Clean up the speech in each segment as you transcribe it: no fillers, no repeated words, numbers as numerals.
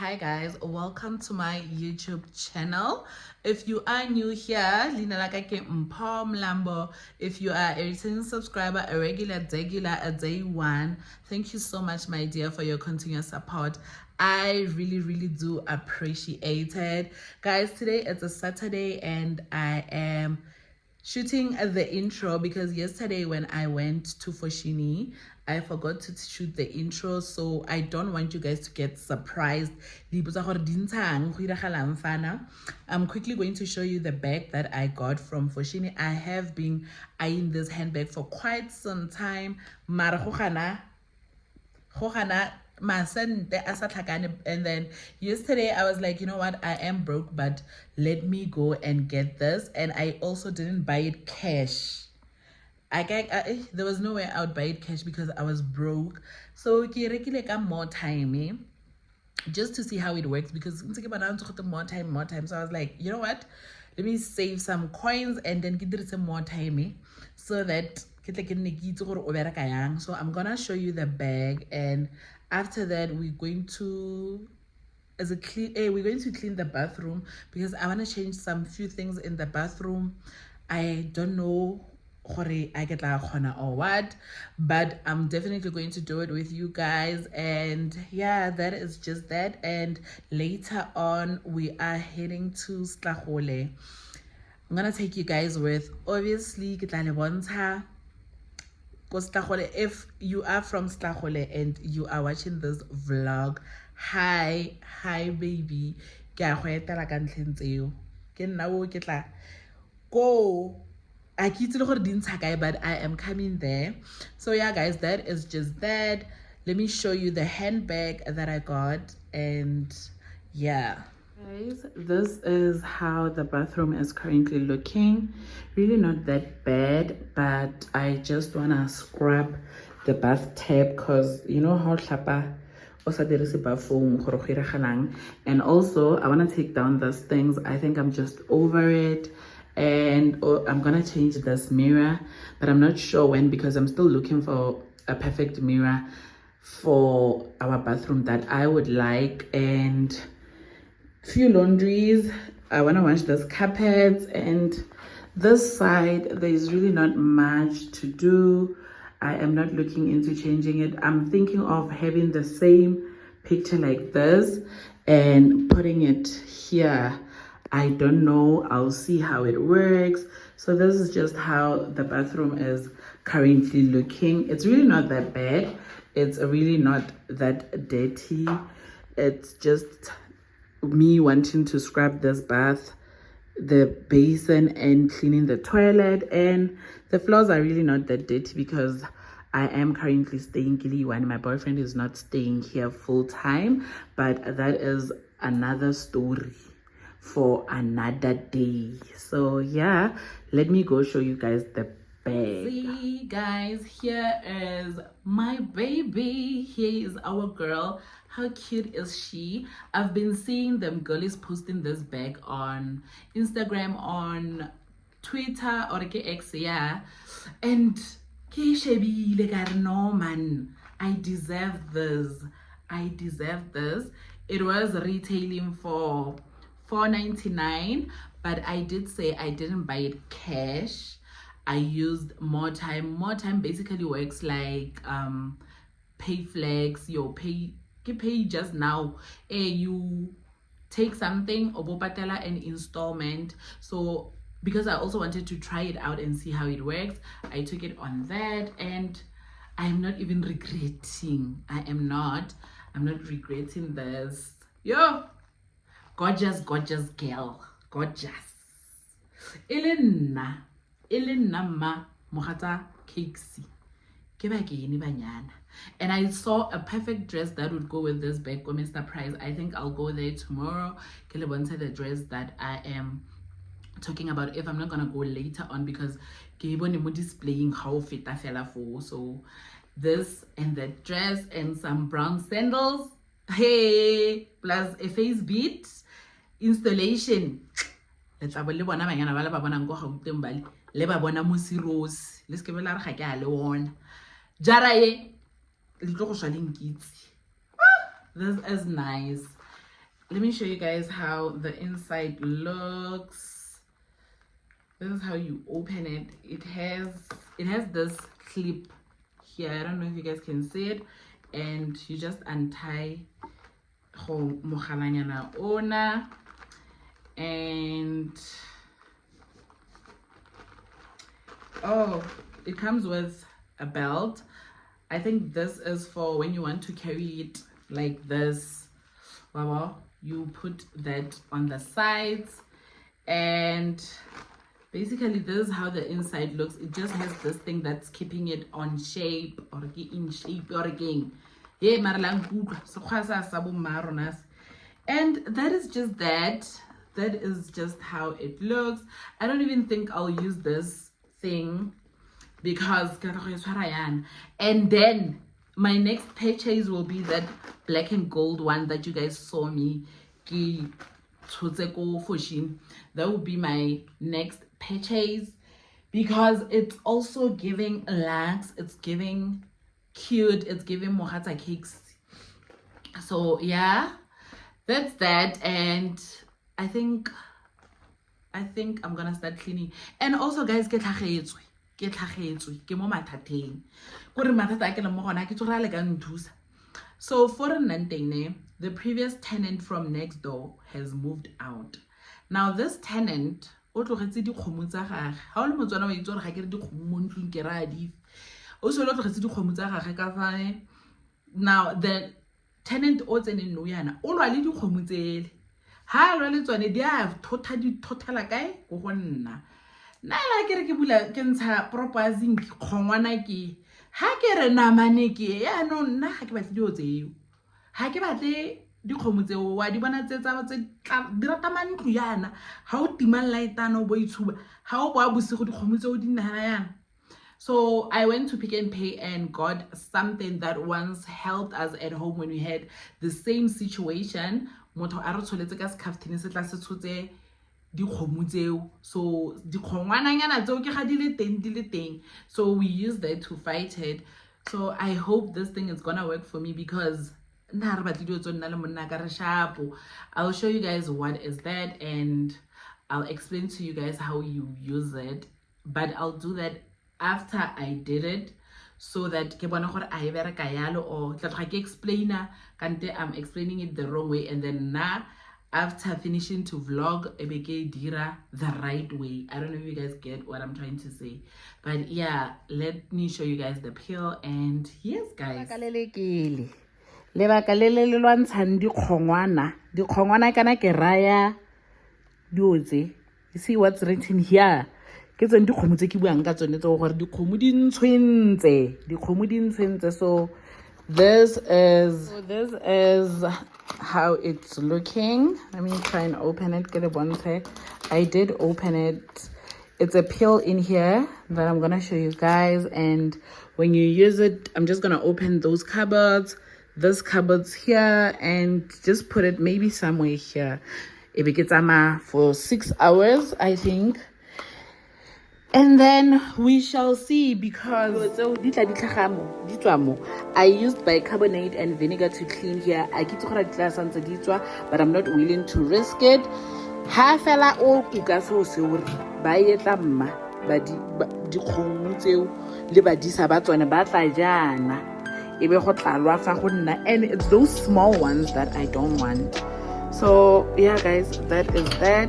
Hi guys, welcome to my YouTube channel. If you are new here, Lina Lakake Mpom Lambo. If you are a returning subscriber, a regular, a day one, thank you so much, my dear, for your continuous support. I really do appreciate it. Guys, today it's a Saturday and I am shooting the intro because yesterday when I went to foschini, I forgot to shoot the intro, so I don't want you guys to get surprised. I'm quickly going to show you the bag that I got from foschini. I have been eyeing this handbag for quite some time. And then yesterday I was like, you know what, I am broke, but let me go and get this. And I also didn't buy it cash. There was no way I would buy it cash because I was broke. So more time, just to see how it works, because more time. So I was like, you know what, let me save some coins and then get some more time, so that so I'm gonna show you the bag, and after that we're going to we're going to clean the bathroom because I want to change some few things in the bathroom. I don't know I get or what, but I'm definitely going to do it with you guys. And yeah, that is just that. And later on we are heading to Slagole. I'm gonna take you guys with, obviously, if you are from Slagole and you are watching this vlog, hi baby, go. But I am coming there. So yeah guys, that is just that. Let me show you the handbag that I got. And yeah guys, this is how the bathroom is currently looking. Really not that bad, but I just want to scrub the bathtub because you know how hlapa. And also I want to take down those things. I think I'm just over it, and I'm gonna change this mirror, but I'm not sure when because I'm still looking for a perfect mirror for our bathroom that I would like. And few laundries. I want to wash this carpets, and this side there's really not much to do. I am not looking into changing it. I'm thinking of having the same picture like this and putting it here. I don't know, I'll see how it works. So this is just how the bathroom is currently looking. It's really not that bad, it's really not that dirty. It's just me wanting to scrub this bath, the basin, and cleaning the toilet. And the floors are really not that dirty because I am currently staying Giliwan. My boyfriend is not staying here full time, but that is another story for another day. So yeah, let me go show you guys the bag. See guys, here is my baby. Here is our girl. How cute is she? I've been seeing them girlies posting this bag on Instagram, on Twitter, or X, yeah, and no man, I deserve this. It was retailing for $4.99, but I did say I didn't buy it cash. I used more time. More time basically works like Payflex. Your pay just now. You take something or bopatela an installment. So because I also wanted to try it out and see how it works, I took it on that, and I'm not even regretting. I'm not regretting this. Yo, gorgeous girl, gorgeous. Elena ma mogata cakesy. And I saw a perfect dress that would go with this bag for Mr. Price. I think I'll go there tomorrow. The dress that I am talking about, if I'm not gonna go later on, because displaying how fit I fell for. So this and the dress and some brown sandals, hey, plus a face beat installation. Let's have a little one. I'm gonna go home to Bali. Leba bona musiros. Let's give a lot of one. Jara ye little shaling kids. This is nice. let me show you guys how the inside looks. This is how you open it. It has this clip here. I don't know if you guys can see it, and you just untie mogalanyana ona, and oh, it comes with a belt. I think this is for when you want to carry it like this. Well, you put that on the sides, and basically this is how the inside looks. It just has this thing that's keeping it on shape or in shape or again. And that is just that. That is just how it looks. I don't even think I'll use this thing because and then my next purchase will be that black and gold one that you guys saw me foschini. That will be my next purchase because it's also giving lax, it's giving cute, it's giving mohata cakes. So yeah, that's that. And I think I'm gonna start cleaning. And also guys, ke mo mathateng gore mathata a ke le mo gona ke tsogela le ka nthusa. So for Nantene, the previous tenant from next door has moved out. Now this tenant o tlogetse dikgomo tsa gage. Ha o le motswana wa itse gore ga ke re dikgomo mo ntlong ke ra di o se lo tlogetse dikgomo tsa gage ka fane. Now the tenant o tseneng no yana o lwa le dikgomo tsele. Ha lwa le tsone di a totala kae go go nna. Na la ke re ke bula ke ntsha proposing kgongwana ke ha ke re namane ke ya no nna ha ke batle dio tseo ha ke batle dikgomo tseo wa di bona tse di rata mantlu yana ha o tima lightano bo itshuba ha o bo bosigo dikgomo tseo di nna yana. So I went to Pick and Pay and got something that once helped us at home when we had the same situation. Motho a re tsholetse ka scaftini se tla se tshotse dikgomo tseo. So dikgongwananyana tseo ke ga di le teng. So we use that to fight it. So I hope this thing is gonna work for me because I'll show you guys what is that and I'll explain to you guys how you use it. But I'll do that after I did it, so that ke bona gore a e bereka yalo or tla tla ke explainer kante I'm explaining it the wrong way, and then now after finishing to vlog ebeke dira the right way. I don't know if you guys get what I'm trying to say, but yeah, let me show you guys the peel. And yes guys, lebaka le le lwantshang dikgongwana kana ke raya diotse. You see what's written here? Ke tsone dikgomo tse ke buang ka tsone tse gore dikgomo di ntshwentse. So this is how it's looking. Let me try and open it. Get a bonte. I did open it. It's a peel in here that I'm gonna show you guys, and when you use it, I'm just gonna open those cupboards, this cupboards here, and just put it maybe somewhere here. If it gets for 6 hours, I think. And then we shall see, because I used bicarbonate and vinegar to clean here. But I'm not willing to risk it. Hafela o kuka so se uri ba etla mma ba di kgomo tseo le ba disa ba tsone ba tla jana ebe go tlalwa fa go nna, and it's those small ones that I don't want. So yeah guys, that is that.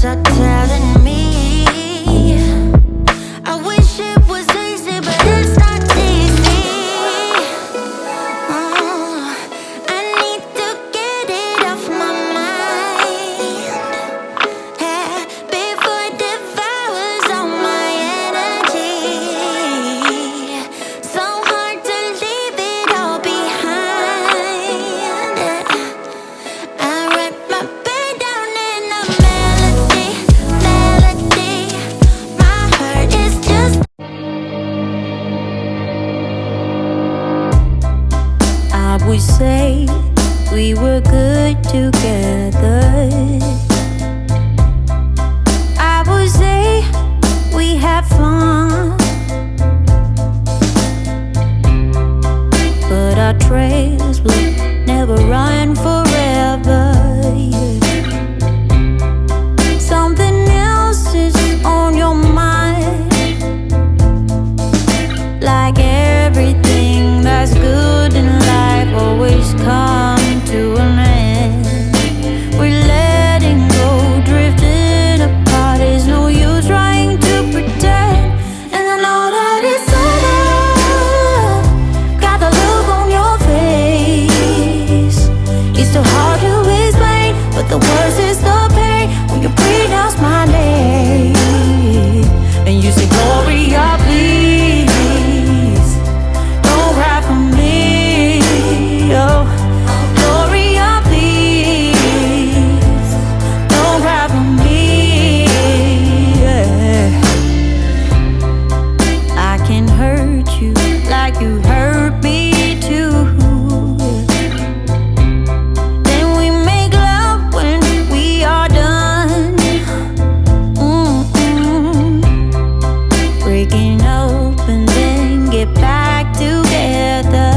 are telling me I wish it was easy, but it's not easy. I need to get it off my mind, before it devours all my energy. So hard to leave it all behind. I write my bed down in a melody, melody. My heart is just. I would say we were good together. I would say we had fun, but our trails will never run forever. Yeah. Something else is on your mind, like everything that's good in life always come to an end. We're letting go, drifting apart. There's no use trying to pretend. And I know that it's over. Got the look on your face. It's too hard to explain, but the worst is the pain when you pronounce my name and you say, Gloria, please don't cry for me. Oh, Gloria, please don't cry for me. Yeah. I can hurt you like you hurt me too. Then we make love when we are done. Breaking up and then get back together.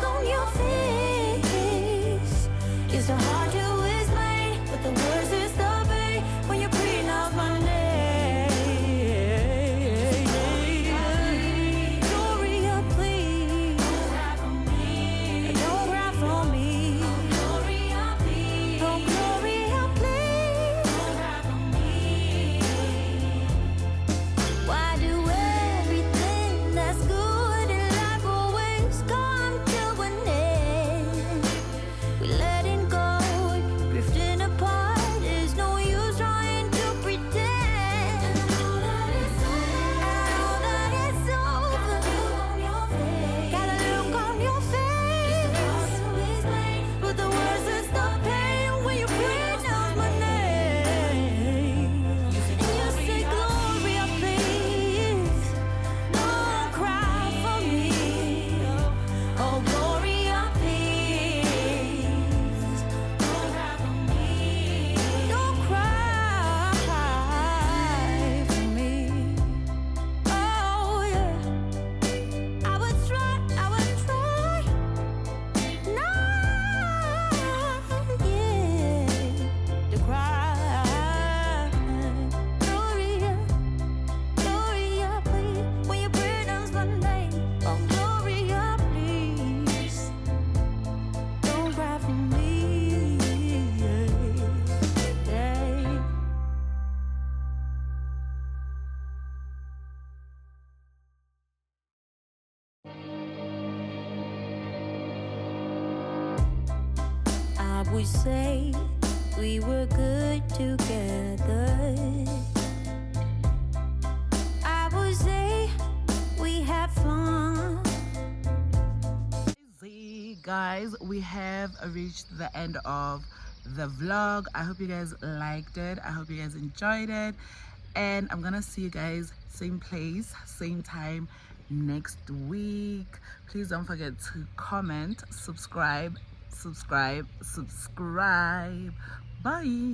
On your face, it's so hard to explain, but the words is the pain when you pronounce my name. Gloria, please don't cry for me. Don't cry for me. Gloria, please. Oh, Gloria, please don't cry for me. Why do everything that's good in life always come to an end? We letting go, drifting apart. There's no use trying to pretend. I know that it's over. Got a look on your face, but the words is the pain when you pronounce my name. And you say, Gloria, please don't cry for me. Oh, Gloria, please don't cry for me. Don't cry for me. Oh, yeah. I would try not, yeah, to cry. Gloria, Gloria, please, when you pronounce my name. Oh, Gloria, please don't cry for me. Yeah. I would say we were good together. I would say we had fun. Hey guys, we have reached the end of the vlog. I hope you guys liked it. I hope you guys enjoyed it, and I'm gonna see you guys same place, same time next week. Please don't forget to comment, subscribe. Bye.